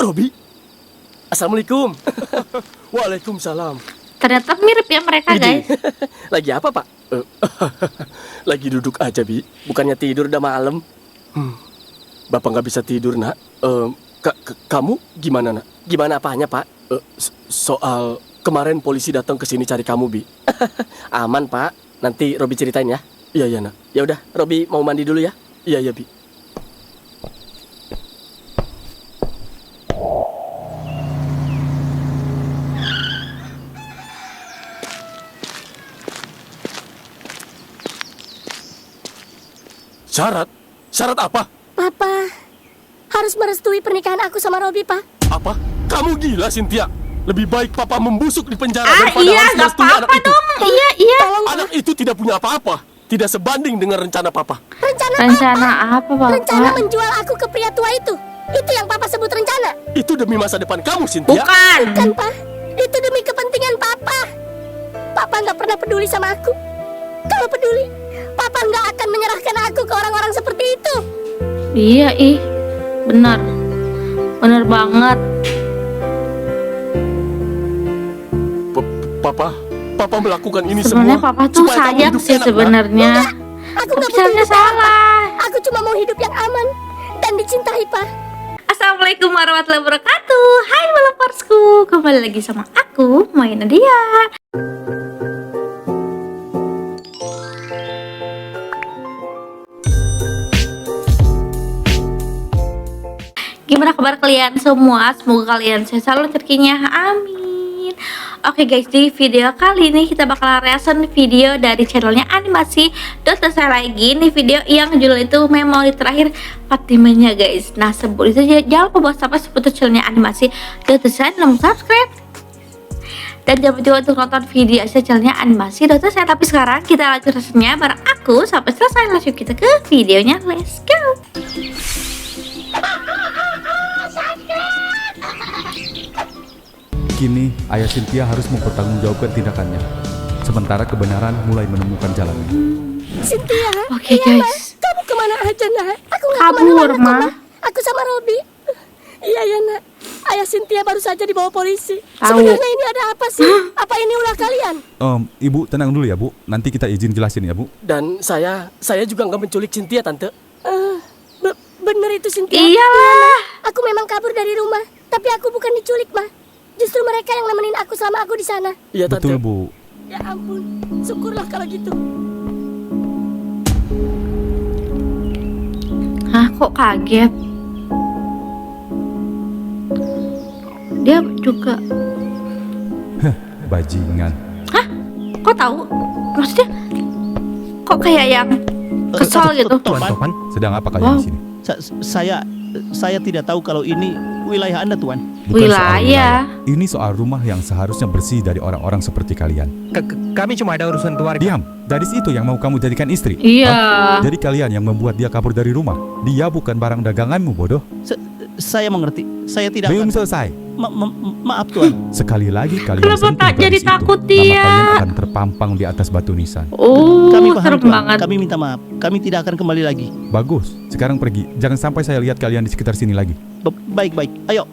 Robi. Assalamualaikum. Waalaikumsalam. Ternyata mirip ya mereka, guys. Lagi apa, Pak? Lagi duduk aja, Bi. Bukannya tidur udah malam. Bapak nggak bisa tidur, Nak. Kamu gimana, Nak? Gimana apanya, Pak? Soal kemarin polisi datang ke sini cari kamu, Bi. Aman, Pak. Nanti Robi ceritain ya. Iya, Nak. Ya udah, Robi mau mandi dulu ya. Iya, Bi. Syarat? Syarat apa? Papa harus merestui pernikahan aku sama Robi, Pak. Apa? Kamu gila, Cynthia? Lebih baik Papa membusuk di penjara daripada Iya, harus nggak merestui anak apa-apa itu. dong. Iya. Anak itu tidak punya apa-apa. Tidak sebanding dengan rencana Papa. Rencana apa, Bapak? Rencana menjual aku ke pria tua itu. Itu yang Papa sebut rencana. Itu demi masa depan kamu, Cynthia. Bukan. Kan, Pak? Itu demi kepentingan Papa. Papa nggak pernah peduli sama aku. Kalau peduli, Papa nggak akan menyerahkan aku ke orang-orang seperti itu. Iya, benar. Benar banget. Papa melakukan ini Sebenarnya semua Papa tuh supaya kamu sayang hidup sih enak, Nak. sebenarnya. Aku nggak Tapi butuh caranya hidup Papa. salah. Aku cuma mau hidup yang aman dan dicintai, Pak. Assalamualaikum warahmatullahi wabarakatuh. Hai Walaparsku, kembali lagi sama aku, Mai Nadia. Gimana kabar kalian semua? Semoga kalian sehat selalu rezekinya. Amin. Oke guys, di video kali ini kita bakal reaction video dari channelnya animasi Dokter Saya lagi. Ini video yang judul itu memori terakhir Fatimanya guys. Nah sebelum itu jangan lupa buat sampai seputar channelnya animasi Dokter Saya, subscribe. Dan jangan lupa untuk nonton video asli channelnya animasi Dokter Saya. Tapi sekarang kita lanjut reaksinya bareng aku sampai selesai. Langsung kita ke videonya, let's go. Kini, ayah Cynthia harus mempertanggungjawabkan tindakannya. Sementara kebenaran mulai menemukan jalannya. Cynthia. Oke, iya, guys. Ma. Kamu kemana aja, Nak? Aku nggak Kabur, kemana-mana, Ma. kok, Aku sama Robi. Iya, Nak. Ayah Cynthia baru saja dibawa polisi. Tahu. Sebenarnya ini ada apa sih? Apa ini ulah kalian? Ibu tenang dulu ya Bu, nanti kita izin jelasin ya Bu. Dan saya juga nggak menculik Cynthia, Tante. Bener itu, Cynthia. Iyalah. Aku memang kabur dari rumah, tapi aku bukan diculik, Ma. Justru mereka yang nemenin aku selama aku di sana. Iya, Tante. Betul Bu. Ya ampun, syukurlah kalau gitu. Hah, kok kaget? Dia juga. Bajingan. Hah? Kok tahu? Maksudnya kok kayak yang kesal gitu? Tuan, Sedang apa kalian Wow. di sini? saya tidak tahu kalau ini wilayah Anda, Tuan. Bukan soal Wilayah. Ini soal rumah yang seharusnya bersih dari orang-orang seperti kalian. Kami cuma ada urusan keluarga. Diam, gadis itu yang mau kamu jadikan istri. Iya. Hah? Jadi kalian yang membuat dia kabur dari rumah. Dia bukan barang daganganmu, bodoh. Saya mengerti. Saya tidak Belum akan. selesai. Maaf, Tuan. Sekali lagi kalian Kenapa sentuh tak jadi gadis itu, takut nama dia? kalian akan terpampang di atas batu nisan. Oh, Kami paham, serem Tuan. banget. Kami minta maaf. Kami tidak akan kembali lagi. Bagus, sekarang pergi. Jangan sampai saya lihat kalian di sekitar sini lagi. Baik. Ayo.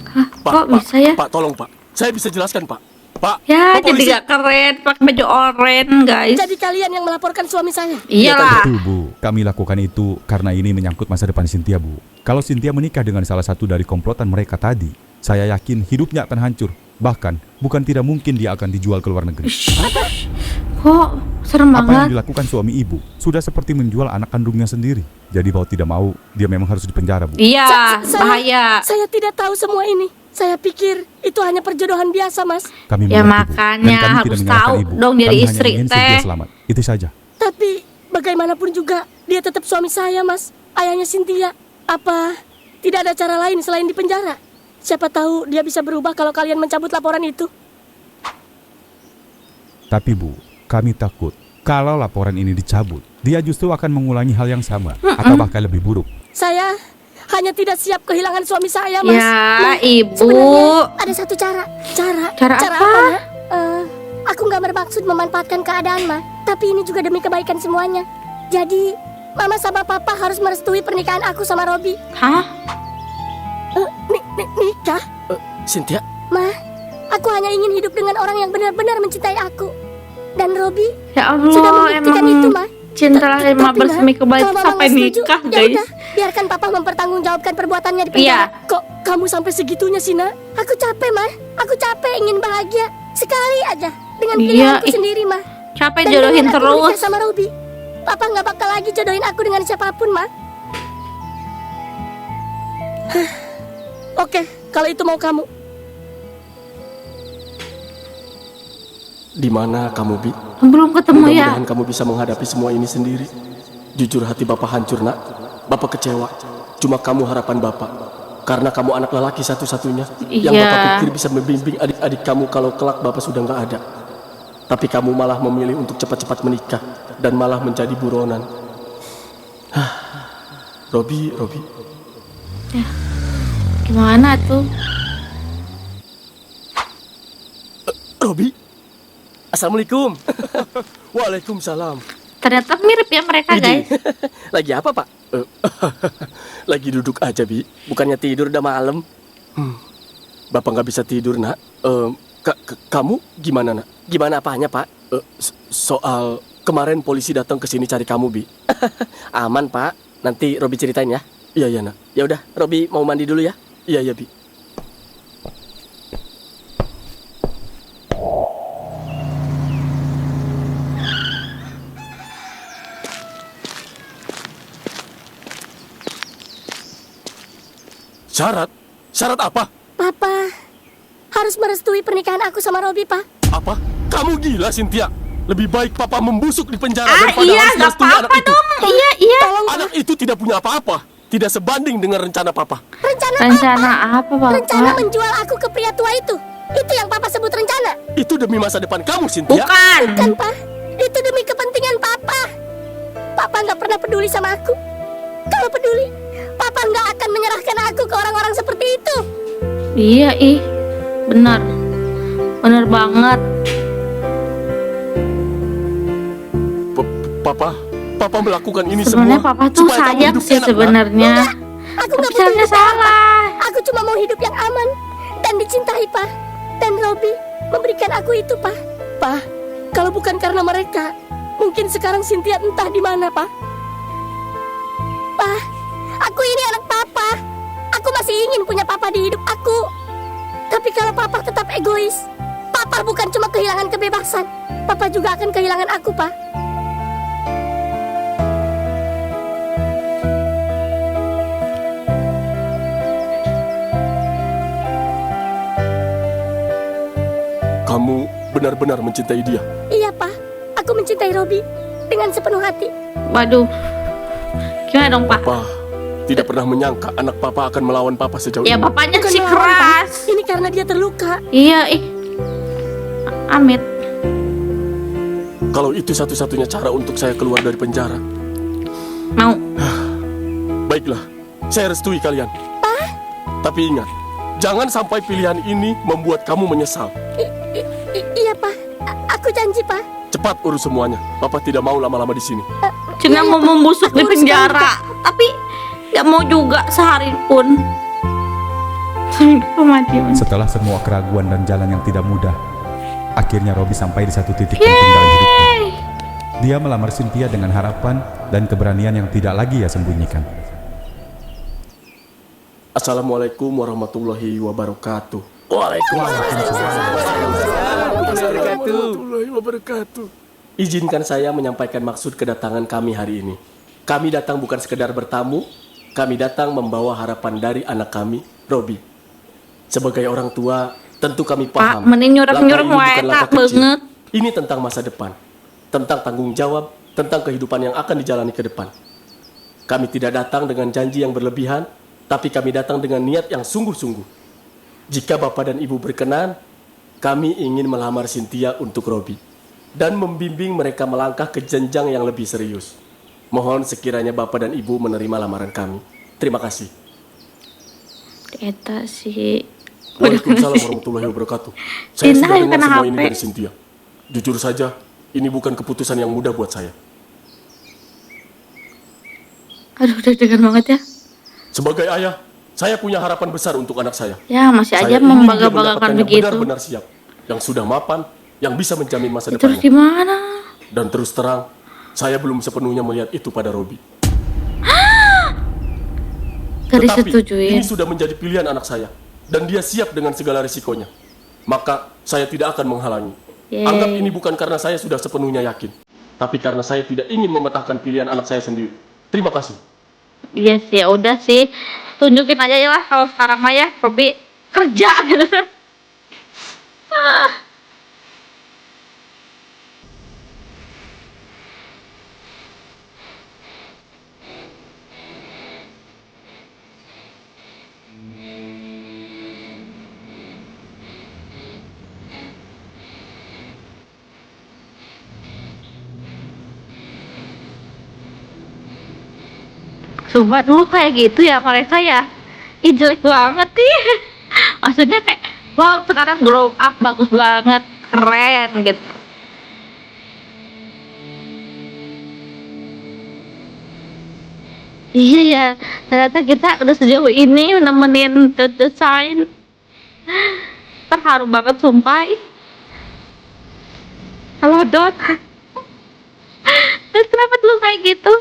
Hah, kok bisa ya? Pak, tolong, Pak. Saya bisa jelaskan, Pak. Pak, Ya, Pak jadi polisi. gak keren pakai baju oranye, guys. Jadi kalian yang melaporkan suami saya. Iyalah. Betul Bu, kami lakukan itu karena ini menyangkut masa depan Cynthia Bu. Kalau Cynthia menikah dengan salah satu dari komplotan mereka tadi, saya yakin hidupnya akan hancur. Bahkan, bukan tidak mungkin dia akan dijual ke luar negeri. Kok serem Apa yang banget? dilakukan suami ibu sudah seperti menjual anak kandungnya sendiri. Jadi mau tidak mau, dia memang harus dipenjara Bu. Iya, Saya- bahaya. Saya tidak tahu semua ini. Saya pikir itu hanya perjodohan biasa, Mas. Kami Ya, mengerti, Bu. makanya Dan kami harus tidak menyalahkan tahu ibu. dong dari Kami hanya istri, ingin teh. Cynthia selamat. Itu saja. Tapi bagaimanapun juga dia tetap suami saya, Mas. Ayahnya Cynthia. Apa tidak ada cara lain selain di penjara? Siapa tahu dia bisa berubah kalau kalian mencabut laporan itu. Tapi Bu, kami takut kalau laporan ini dicabut, dia justru akan mengulangi hal yang sama atau bahkan lebih buruk. Saya hanya tidak siap kehilangan suami saya, Mas. Ya, Ibu. Sebenarnya ada satu cara. Cara apa? Nak? Aku nggak bermaksud memanfaatkan keadaan, Ma. Tapi ini juga demi kebaikan semuanya. Jadi, Mama sama Papa harus merestui pernikahan aku sama Robi. Hah? Nikah? Cynthia, Ma, aku hanya ingin hidup dengan orang yang benar-benar mencintai aku. Dan Robi Ya sudah Allah, membuktikan emang itu, Ma. cinta lahir Tapi, bersemi Ma, kembali kalau Mama sampai nggak setuju, nikah, ya guys. udah, biarkan Papa mempertanggungjawabkan perbuatannya di Iya. penjara. Kok kamu sampai segitunya sih, Nak? Aku capek, Ma. Aku capek ingin bahagia sekali aja dengan Iya, pilihanku ih. sendiri, Ma. Capek Dan jodohin dengan aku terus. menikah sama Robi, Papa nggak bakal lagi jodohin aku dengan siapapun, Ma. Oke, kalau itu mau kamu. di mana kamu, Bi? Belum ketemu ya. Mudah-mudahan kamu bisa menghadapi semua ini sendiri. Jujur hati Bapak hancur, Nak. Bapak kecewa. Cuma kamu harapan Bapak. Karena kamu anak lelaki satu-satunya yang Iya. Bapak pikir bisa membimbing adik-adik kamu kalau kelak Bapak sudah nggak ada. Tapi kamu malah memilih untuk cepat-cepat menikah dan malah menjadi buronan. Robi. Gimana tuh? Robi? Assalamualaikum. Waalaikumsalam. Ternyata mirip ya mereka, guys. Lagi apa, Pak? Lagi duduk aja, Bi. Bukannya tidur udah malam. Bapak nggak bisa tidur, Nak. Kamu gimana, Nak? Gimana apanya, Pak? Soal kemarin polisi datang ke sini cari kamu, Bi. Aman, Pak. Nanti Robi ceritain ya. Iya, Nak. Ya udah, Robi mau mandi dulu ya. Iya, Bi. Syarat? Syarat apa? Papa harus merestui pernikahan aku sama Robi, Pak. Apa? Kamu gila, Cynthia? Lebih baik Papa membusuk di penjara Ah daripada iya, harus gak merestui anak apa-apa itu. dong. Iya. Anak itu tidak punya apa-apa. Tidak sebanding dengan rencana Papa. Rencana apa, Rencana Bapak? menjual aku ke pria tua itu. Itu yang Papa sebut rencana. Itu demi masa depan kamu, Cynthia. Bukan. Kan, Pak? Itu demi kepentingan Papa. Papa nggak pernah peduli sama aku. Kalau peduli, Papa nggak akan menyerahkan aku ke orang-orang seperti itu. Iya, benar. Benar banget. Papa melakukan ini Sebenarnya semua Papa tuh supaya kamu sayang hidup sih enak, Nak. sebenarnya. Aku Tapi nggak butuh caranya hidup yang salah. Aku cuma mau hidup yang aman dan dicintai, Pak. Dan Robi memberikan aku itu, Pak. Pak, kalau bukan karena mereka, mungkin sekarang Cynthia entah di mana, Pak. Pak, aku ini anak Papa. Aku masih ingin punya Papa di hidup aku. Tapi kalau Papa tetap egois, Papa bukan cuma kehilangan kebebasan, Papa juga akan kehilangan aku, Pak. Kamu benar-benar mencintai dia. Iya, Pak. Aku mencintai Robi dengan sepenuh hati. Waduh. Gimana dong, Pak? Papa tidak pernah menyangka anak Papa akan melawan Papa sejauh Ya ini. bapaknya Bukan sih melawan, Pak. keras. Ini karena dia terluka. Iya, Amit. Kalau itu satu-satunya cara untuk saya keluar dari penjara, Mau. baiklah, saya restui kalian. Tapi ingat, jangan sampai pilihan ini membuat kamu menyesal. Iya, Pak. Aku janji, Pak. Cepat urus semuanya. Papa tidak mau lama-lama di sini. Cina Iya, mau Pak. membusuk Aku di urus penjara, tapi nggak mau juga sehari pun. Kematian. Setelah semua keraguan dan jalan yang tidak mudah, akhirnya Robi sampai di satu titik penting dalam hidupnya. Dia melamar Cynthia dengan harapan dan keberanian yang tidak lagi ia sembunyikan. Assalamualaikum warahmatullahi wabarakatuh. Waalaikumsalam warahmatullahi wabarakatuh. Izinkan saya menyampaikan maksud kedatangan kami hari ini. Kami datang bukan sekedar bertamu, kami datang membawa harapan dari anak kami, Robi. Sebagai orang tua, tentu kami paham. Pak, mending nyurak-nyurak langkah ini wae bukan langkah tak kecil. banget. Ini tentang masa depan, tentang tanggung jawab, tentang kehidupan yang akan dijalani ke depan. Kami tidak datang dengan janji yang berlebihan, tapi kami datang dengan niat yang sungguh-sungguh. Jika Bapak dan Ibu berkenan, kami ingin melamar Cynthia untuk Robi dan membimbing mereka melangkah ke jenjang yang lebih serius. Mohon sekiranya Bapak dan Ibu menerima lamaran kami. Terima kasih. Eta sih. Waalaikumsalam warahmatullahi wabarakatuh. Saya Indah sudah yang dengar kena semua ini HP. dari Cynthia. Jujur saja, ini bukan keputusan yang mudah buat saya. Aduh, deg-degan banget ya. Sebagai ayah, saya punya harapan besar untuk anak saya. Ya, masih Saya aja ingin dia membangga-banggakan mendapatkan yang begitu. benar-benar siap, yang sudah mapan, yang bisa menjamin masa Ya, terus depannya. gimana? Dan terus terang, saya belum sepenuhnya melihat itu pada Robi. Gak Tetapi disetujuin. ini sudah menjadi pilihan anak saya, dan dia siap dengan segala risikonya. Maka saya tidak akan menghalangi. Yeay. Anggap ini bukan karena saya sudah sepenuhnya yakin, tapi karena saya tidak ingin mematahkan pilihan anak saya sendiri. Terima kasih. Iya sih, ya udah sih. Tunjukin aja ya lah kalau sekarang mah ya, Robi kerja gitu. Ah. Sumpah dulu kayak gitu ya mereka ya. Ih, jelek banget nih. Maksudnya kayak, wow sekarang grow up bagus banget, keren gitu. Iya ya, ternyata kita udah sejauh ini nemenin desain. Terharu banget sumpah. Halo Dot. Terus kenapa dulu kayak gitu?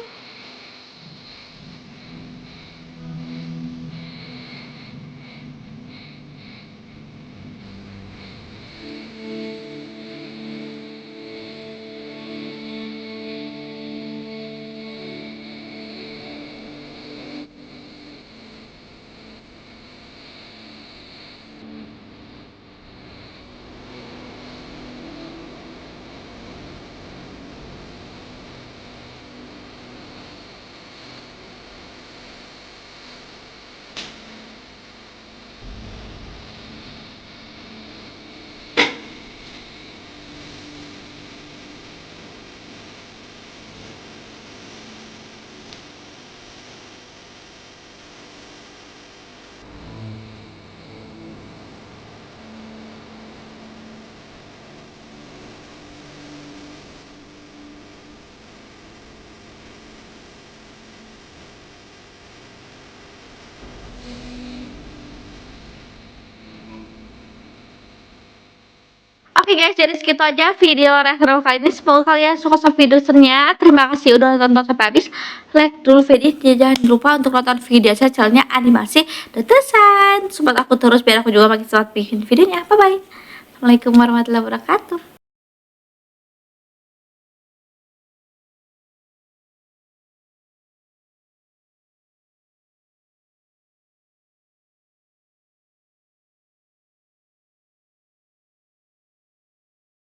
Oke guys, jadi segitu aja video reaction kali ini. Semoga kalian suka sama videonya. Terima kasih udah nonton sampai habis. Like dulu video, jangan lupa untuk nonton video saya channelnya animasi detesan. Support aku terus biar aku juga makin semangat bikin videonya. Bye bye. Assalamualaikum warahmatullahi wabarakatuh.